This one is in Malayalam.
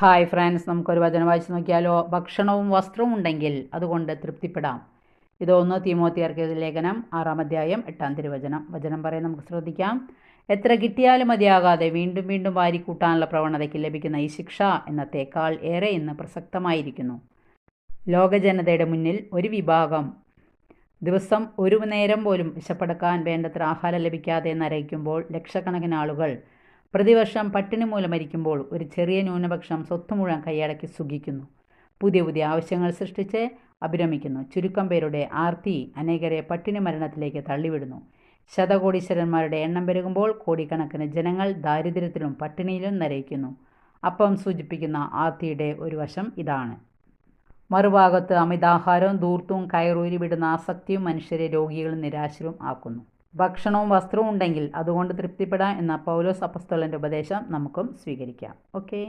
ഹായ് ഫ്രണ്ട്സ്, നമുക്കൊരു വചനം വായിച്ച് നോക്കിയാലോ? ഭക്ഷണവും വസ്ത്രവും ഉണ്ടെങ്കിൽ അതുകൊണ്ട് തൃപ്തിപ്പെടാം. ഇത് 1 തീമോത്തിയർക്ക് ലേഖനം 6-ാം അധ്യായം 8-ാം തിരുവചനം. വചനം പറയാൻ നമുക്ക് ശ്രദ്ധിക്കാം. എത്ര കിട്ടിയാലും മതിയാകാതെ വീണ്ടും വീണ്ടും വാരിക്കൂട്ടാനുള്ള പ്രവണതയ്ക്ക് ലഭിക്കുന്ന ഈ ശിക്ഷ എന്നത്തേക്കാൾ ഏറെ ഇന്ന് പ്രസക്തമായിരിക്കുന്നു. ലോകജനതയുടെ മുന്നിൽ ഒരു വിഭാഗം ദിവസം ഒരു നേരം പോലും വിശപ്പടക്കാൻ വേണ്ടത്ര ആഹാരം ലഭിക്കാതെ നരയിക്കുമ്പോൾ, ലക്ഷക്കണക്കിന് ആളുകൾ പ്രതിവർഷം പട്ടിണി മൂലം മരിക്കുമ്പോൾ, ഒരു ചെറിയ ന്യൂനപക്ഷം സ്വത്ത് മുഴുവൻ കൈയടക്കി സുഖിക്കുന്നു. പുതിയ പുതിയ ആവശ്യങ്ങൾ സൃഷ്ടിച്ച് അഭിരമിക്കുന്നു. ചുരുക്കം പേരുടെ ആർത്തി അനേകരെ പട്ടിണി മരണത്തിലേക്ക് തള്ളിവിടുന്നു. ശതകോടീശ്വരന്മാരുടെ എണ്ണം പെരുകുമ്പോൾ കോടിക്കണക്കിന് ജനങ്ങൾ ദാരിദ്ര്യത്തിലും പട്ടിണിയിലും നരയിക്കുന്നു. അപ്പം സൂചിപ്പിക്കുന്ന ആർത്തിയുടെ ഒരു വശം ഇതാണ്. മറുഭാഗത്ത് അമിതാഹാരവും ധൂർത്തും കയറൂരി വിടുന്ന ആസക്തിയും മനുഷ്യരെ രോഗികളും നിരാശരും ആക്കുന്നു. ഭക്ഷണവും വസ്ത്രവും ഉണ്ടെങ്കിൽ അതുകൊണ്ട് തൃപ്തിപ്പെടാം എന്ന പൗലോസ് അപ്പസ്തോലൻ്റെ ഉപദേശം നമുക്കും സ്വീകരിക്കാം. ഓക്കെ.